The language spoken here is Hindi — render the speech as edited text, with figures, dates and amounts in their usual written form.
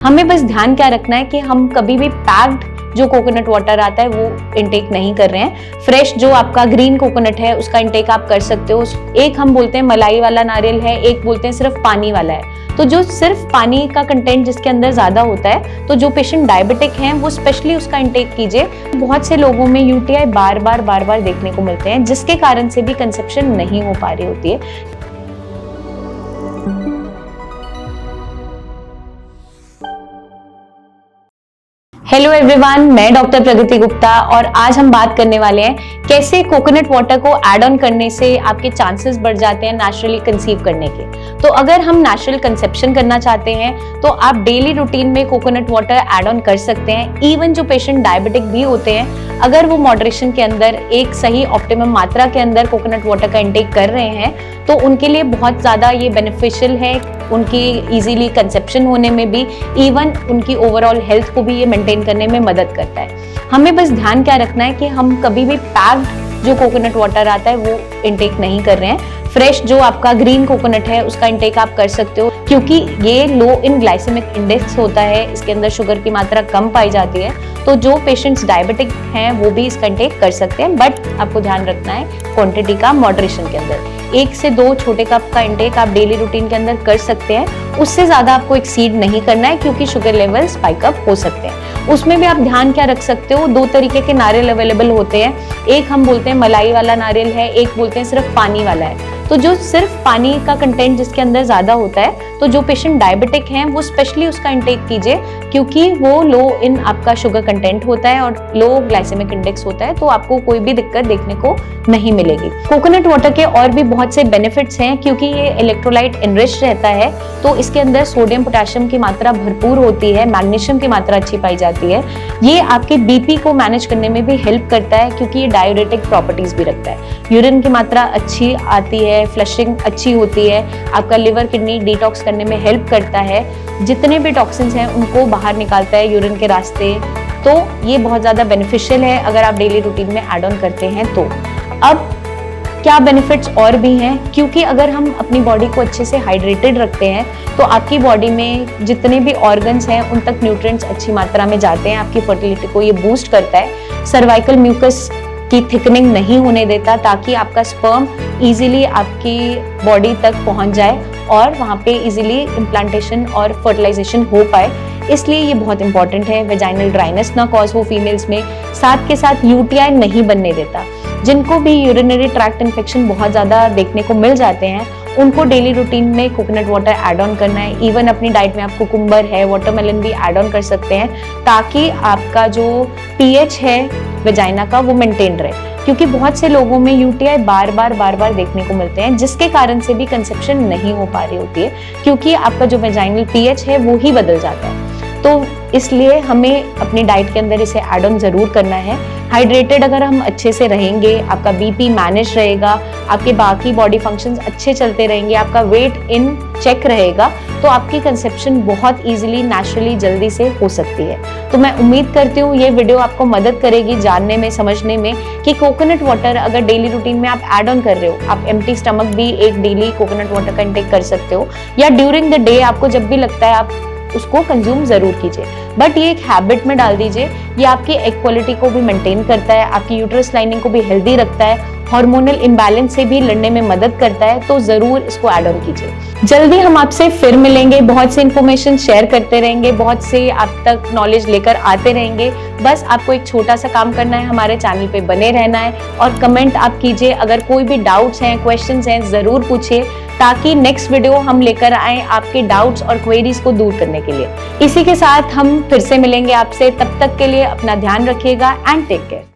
हमें बस ध्यान क्या रखना है कि हम कभी भी पैक्ड जो कोकोनट वाटर आता है वो इनटेक नहीं कर रहे हैं। फ्रेश जो आपका ग्रीन कोकोनट है उसका इनटेक आप कर सकते हो। एक हम बोलते हैं मलाई वाला नारियल है, एक बोलते हैं सिर्फ पानी वाला है। तो जो सिर्फ पानी का कंटेंट जिसके अंदर ज्यादा होता है, तो जो पेशेंट डायबिटिक हैं वो स्पेशली उसका इनटेक कीजिए। बहुत से लोगों में यूटीआई बार बार देखने को मिलते हैं, जिसके कारण से भी कंसेप्शन नहीं हो पा रही होती है। हेलो एवरीवन, मैं डॉक्टर प्रगति गुप्ता और आज हम बात करने वाले हैं कैसे कोकोनट वाटर को ऐड ऑन करने से आपके चांसेस बढ़ जाते हैं नेचुरली कंसीव करने के। तो अगर हम नेचुरल कंसेप्शन करना चाहते हैं तो आप डेली रूटीन में कोकोनट वाटर ऐड ऑन कर सकते हैं। इवन जो पेशेंट डायबिटिक भी होते हैं, अगर वो मॉडरेशन के अंदर एक सही ऑप्टिमम मात्रा के अंदर कोकोनट वाटर का इंटेक कर रहे हैं तो उनके लिए बहुत ज़्यादा ये बेनिफिशियल है, उनकी इजीली कंसेप्शन होने में भी, इवन उनकी ओवरऑल हेल्थ को भी ये मेंटेन करने में मदद करता है। हमें बस ध्यान क्या रखना है कि हम कभी भी पैक्ड जो कोकोनट वाटर आता है वो इंटेक नहीं कर रहे हैं। फ्रेश जो आपका ग्रीन कोकोनट है उसका इंटेक आप कर सकते हो, क्योंकि ये लो इन ग्लाइसेमिक इंडेक्स होता है, इसके अंदर शुगर की मात्रा कम पाई जाती है। तो जो पेशेंट्स डायबिटिक हैं वो भी इसका इंटेक कर सकते हैं, बट आपको ध्यान रखना है क्वांटिटी का मॉडरेशन के अंदर। 1 से 2 छोटे कप का इंटेक आप डेली रूटीन के अंदर कर सकते हैं, उससे ज्यादा आपको एक्सीड नहीं करना है, क्योंकि शुगर लेवल स्पाइक अप हो सकते हैं। उसमें भी आप ध्यान क्या रख सकते हो, 2 तरीके के नारियल अवेलेबल होते हैं। एक हम बोलते हैं मलाई वाला नारियल है, एक बोलते हैं सिर्फ पानी वाला है। तो जो सिर्फ पानी का कंटेंट जिसके अंदर ज्यादा होता है, तो जो पेशेंट डायबिटिक हैं वो स्पेशली उसका इंटेक कीजिए, क्योंकि वो लो इन आपका शुगर कंटेंट होता है और लो ग्लाइसेमिक इंडेक्स होता है, तो आपको कोई भी दिक्कत देखने को नहीं मिलेगी। कोकोनट वाटर के और भी बहुत से बेनिफिट्स हैं, क्योंकि ये इलेक्ट्रोलाइट इनरिच्ड रहता है, तो इसके अंदर सोडियम पोटेशियम की मात्रा भरपूर होती है, मैग्नीशियम की मात्रा अच्छी पाई जाती है। ये आपके बीपी को मैनेज करने में भी हेल्प करता है, क्योंकि ये डायूरेटिक प्रॉपर्टीज भी रखता है। यूरिन की मात्रा अच्छी आती है, फ्लशिंग अच्छी होती है, आपका लिवर किडनी डिटॉक्स करने में हेल्प करता है, जितने भी टॉक्सिन्स हैं उनको बाहर निकालता है यूरिन के रास्ते। तो ये बहुत ज़्यादा बेनिफिशियल है अगर आप डेली रूटीन में ऐड ऑन करते हैं तो। अब क्या बेनिफिट्स और भी हैं, क्योंकि अगर हम अपनी बॉडी को अच्छे से हाइड्रेटेड रखते हैं तो आपकी बॉडी में जितने भी ऑर्गन्स हैं उन तक न्यूट्रिएंट्स अच्छी मात्रा में जाते हैं, आपकी फर्टिलिटी को ये बूस्ट करता है। सर्वाइकल म्यूकस की थिकनिंग नहीं होने देता, ताकि आपका स्पर्म इजीली आपकी बॉडी तक पहुंच जाए और वहाँ पे इजीली इम्प्लांटेशन और फर्टिलाइजेशन हो पाए। इसलिए ये बहुत इंपॉर्टेंट है। वेजाइनल ड्राइनेस ना कॉज हो फीमेल्स में, साथ के साथ यूटीआई नहीं बनने देता। जिनको भी यूरिनरी ट्रैक्ट इन्फेक्शन बहुत ज़्यादा देखने को मिल जाते हैं, उनको डेली रूटीन में कोकोनट वाटर ऐड ऑन करना है। इवन अपनी डाइट में आप कुकुम्बर है, वाटरमेलन भी ऐड ऑन कर सकते हैं, ताकि आपका जो पीएच है वेजाइना का वो मेंटेन रहे, क्योंकि बहुत से लोगों में यूटीआई बार बार देखने को मिलते हैं, जिसके कारण से भी कंसेप्शन नहीं हो पा रही होती है, क्योंकि आपका जो वेजाइनल पीएच है वो ही बदल जाता है। तो इसलिए हमें अपनी डाइट के अंदर इसे ऐड ऑन जरूर करना है। हाइड्रेटेड अगर हम अच्छे से रहेंगे, आपका बीपी मैनेज रहेगा, आपके बाकी बॉडी फंक्शंस अच्छे चलते रहेंगे, आपका वेट इन चेक रहेगा, तो आपकी कंसेप्शन बहुत इजीली नेचुरली जल्दी से हो सकती है। तो मैं उम्मीद करती हूँ ये वीडियो आपको मदद करेगी जानने में, समझने में कि कोकोनट वाटर अगर डेली रूटीन में आप ऐड ऑन कर रहे हो, आप एम्प्टी स्टमक भी एक डेली कोकोनट वाटर का इंटेक कर सकते हो, या ड्यूरिंग द डे आपको जब भी लगता है आप उसको कंज्यूम जरूर कीजिए, बट ये एक हैबिट में डाल दीजिए। ये आपकी एग क्वालिटी को भी मेंटेन करता है, आपकी यूट्रस लाइनिंग को भी हेल्दी रखता है, हार्मोनल इम्बैलेंस से भी लड़ने में मदद करता है। तो जरूर इसको ऐड ऑन कीजिए। जल्दी हम आपसे फिर मिलेंगे, बहुत से इन्फॉर्मेशन शेयर करते रहेंगे, बहुत से आप तक नॉलेज लेकर आते रहेंगे। बस आपको एक छोटा सा काम करना है, हमारे चैनल पे बने रहना है और कमेंट आप कीजिए। अगर कोई भी डाउट्स हैं, क्वेश्चंस हैं, जरूर पूछिए, ताकि नेक्स्ट वीडियो हम लेकर आए आपके डाउट्स और क्वेरीज को दूर करने के लिए। इसी के साथ हम फिर से मिलेंगे आपसे, तब तक के लिए अपना ध्यान रखिएगा एंड टेक केयर।